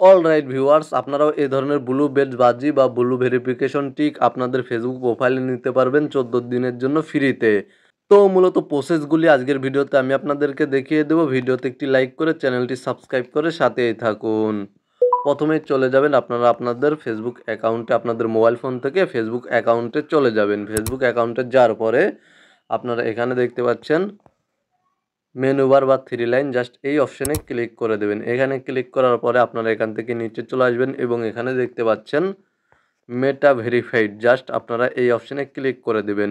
Alright viewers, আপনারাও এই ধরনের ব্লু বেজ বাজি বা ব্লু ভেরিফিকেশন টিক আপনাদের ফেসবুক প্রোফাইলে নিতে পারবেন 14 দিনের জন্য ফ্রিতে। তো মূলত প্রসেসগুলি আজকের ভিডিওতে আমি আপনাদেরকে দেখিয়ে দেব। ভিডিওতে একটি লাইক করে চ্যানেলটি সাবস্ক্রাইব করে সাথেই থাকুন। প্রথমেই চলে যাবেন আপনারা আপনাদের ফেসবুক অ্যাকাউন্টে, আপনাদের মোবাইল ফোন থেকে ফেসবুক অ্যাকাউন্টে চলে যাবেন। ফেসবুক অ্যাকাউন্টে যাওয়ার পরে আপনারা এখানে দেখতে পাচ্ছেন মেনু বার বা থ্রি লাইন, জাস্ট এই অপশানে ক্লিক করে দেবেন। এখানে ক্লিক করার পরে আপনারা এখান থেকে নিচে চলে আসবেন এবং এখানে দেখতে পাচ্ছেন মেটা ভেরিফাইড, জাস্ট আপনারা এই অপশানে ক্লিক করে দেবেন।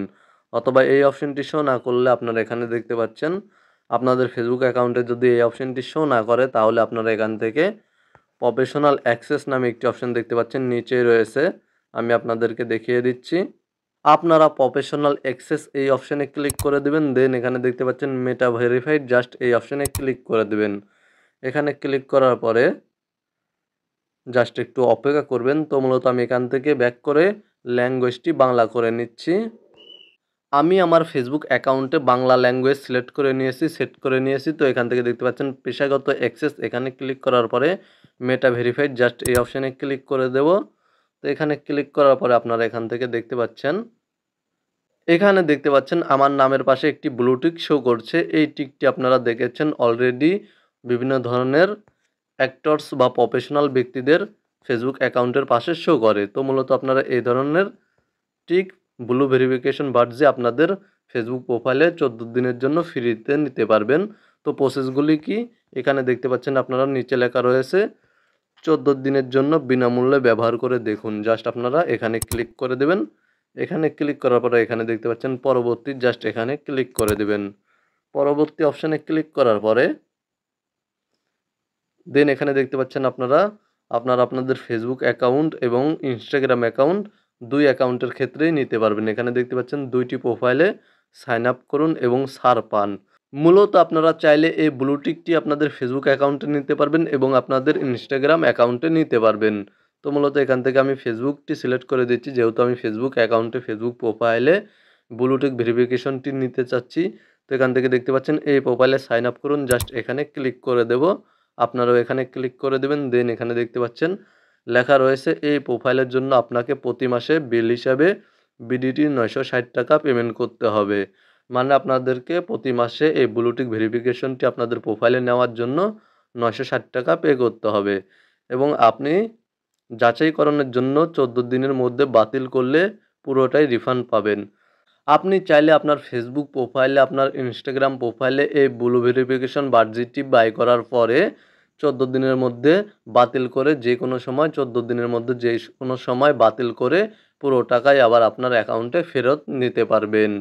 অথবা এই অপশানটি শো না করলে আপনারা এখানে দেখতে পাচ্ছেন আপনাদের ফেসবুক অ্যাকাউন্টে যদি এই অপশানটি শো না করে তাহলে আপনারা এখান থেকে প্রফেশনাল অ্যাক্সেস নামে একটি অপশান দেখতে পাচ্ছেন নিচেই রয়েছে, আমি আপনাদেরকে দেখিয়ে দিচ্ছি। আপনারা প্রফেশনাল অ্যাক্সেস এই অপশানে ক্লিক করে দেবেন। দেন এখানে দেখতে পাচ্ছেন মেটা ভেরিফাইড, জাস্ট এই অপশানে ক্লিক করে দেবেন। এখানে ক্লিক করার পরে জাস্ট একটু অপেক্ষা করবেন। তো মূলত আমি এখান থেকে ব্যাক করে ল্যাঙ্গুয়েজটি বাংলা করে নিচ্ছি। আমি আমার ফেসবুক অ্যাকাউন্টে বাংলা ল্যাঙ্গুয়েজ সিলেক্ট করে নিয়েছি, সেট করে নিয়েছি। তো এখান থেকে দেখতে পাচ্ছেন পেশাগত অ্যাক্সেস, এখানে ক্লিক করার পরে মেটা ভেরিফাইড, জাস্ট এই অপশানে ক্লিক করে দেব। তো এখানে ক্লিক করার পরে আপনারা এখান থেকে দেখতে পাচ্ছেন, এখানে দেখতে পাচ্ছেন আমার নামের পাশে একটি ব্লু টিক শো করছে। এই টিকটি আপনারা দেখেছেন অলরেডি বিভিন্ন ধরনের অ্যাক্টরস বা প্রফেশনাল ব্যক্তিদের ফেসবুক অ্যাকাউন্টের পাশে শো করে। তো মূলত আপনারা এই ধরনের টিক ব্লু ভেরিফিকেশন বাডজে আপনাদের ফেসবুক প্রোফাইলে 14 দিনের জন্য ফ্রিতে নিতে পারবেন। তো প্রসেসগুলি কি এখানে দেখতে পাচ্ছেন, আপনারা নিচে লেখা রয়েছে 14 দিনের জন্য বিনামূল্যে ব্যবহার করে দেখুন। জাস্ট আপনারা এখানে ক্লিক করে দেবেন। এখানে ক্লিক করার পরে এখানে দেখতে পাচ্ছেন পরবর্তী, জাস্ট এখানে ক্লিক করে দেবেন। পরবর্তী অপশানে ক্লিক করার পরে দেন এখানে দেখতে পাচ্ছেন আপনারা আপনাদের ফেসবুক অ্যাকাউন্ট এবং ইনস্টাগ্রাম অ্যাকাউন্ট, দুই অ্যাকাউন্টের ক্ষেত্রেই নিতে পারবেন। এখানে দেখতে পাচ্ছেন দুইটি প্রোফাইলে সাইন আপ করুন এবং ছাড় পান। মূলত আপনারা চাইলে এই ব্লু টিকটি আপনাদের ফেসবুক অ্যাকাউন্টে নিতে পারবেন এবং আপনাদের ইনস্টাগ্রাম অ্যাকাউন্টে নিতে পারবেন। তো মূলত এখান থেকে আমি ফেসবুকটি সিলেক্ট করে দিচ্ছি, যেহেতু আমি ফেসবুক অ্যাকাউন্টে ফেসবুক প্রোফাইলে ব্লু টিক ভেরিফিকেশনটি নিতে চাচ্ছি। তো এখান থেকে দেখতে পাচ্ছেন এই প্রোফাইলে সাইন আপ করুন, জাস্ট এখানে ক্লিক করে দেব। আপনারাও এখানে ক্লিক করে দেবেন। দেন এখানে দেখতে পাচ্ছেন লেখা রয়েছে এই প্রোফাইলের জন্য আপনাকে প্রতি মাসে বিল হিসাবে বিডিটি 960 টাকা পেমেন্ট করতে হবে। মানে আপনাদেরকে প্রতি মাসে এই ব্লু টিক ভেরিফিকেশনটি আপনাদের প্রোফাইলে নেওয়ার জন্য 960 টাকা পে করতে হবে এবং আপনি যাচাইকরণের জন্য 14 দিনের মধ্যে বাতিল করলে পুরোটাই রিফান্ড পাবেন। আপনি চাইলে আপনার ফেসবুক প্রোফাইলে, আপনার ইনস্টাগ্রাম প্রোফাইলে এই ব্লু ভেরিফিকেশন বাডজিটি বাই করার পরে 14 দিনের মধ্যে বাতিল করে, যে কোনো সময় 14 দিনের মধ্যে যে কোনো সময় বাতিল করে পুরো টাকাই আবার আপনার অ্যাকাউন্টে ফেরত নিতে পারবেন।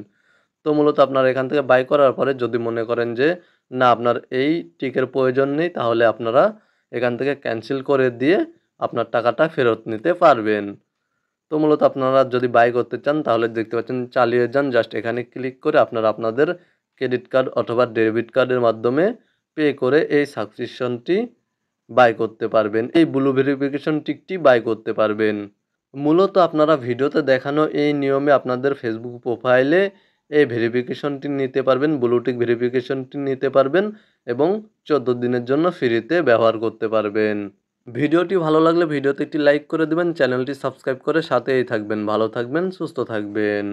তো মূলত আপনারা এখান থেকে বাই করার পরে যদি মনে করেন যে না আপনার এই টিকের প্রয়োজন নেই, তাহলে আপনারা এখান থেকে ক্যান্সেল করে দিয়ে আপনার টাকাটা ফেরত নিতে পারবেন। তো মূলত আপনারা যদি বাই করতে চান তাহলে দেখতে পাচ্ছেন চালিয়ে যান, জাস্ট এখানে ক্লিক করে আপনারা আপনাদের ক্রেডিট কার্ড অথবা ডেবিট কার্ডের মাধ্যমে পে করে এই সাবস্ক্রিপশনটি বাই করতে পারবেন, এই ব্লু ভেরিফিকেশন টিকটি বাই করতে পারবেন। মূলত আপনারা ভিডিওতে দেখানো এই নিয়মে আপনাদের ফেসবুক প্রোফাইলে এই ভেরিফিকেশনটি নিতে পারবেন, ব্লু টিক ভেরিফিকেশনটি নিতে পারবেন এবং 14 দিনের জন্য ফ্রিতে ব্যবহার করতে পারবেন। ভিডিওটি ভালো লাগলে ভিডিওতে একটি লাইক করে দিবেন, চ্যানেলটি সাবস্ক্রাইব করে সাথেই থাকবেন। ভালো থাকবেন, সুস্থ থাকবেন।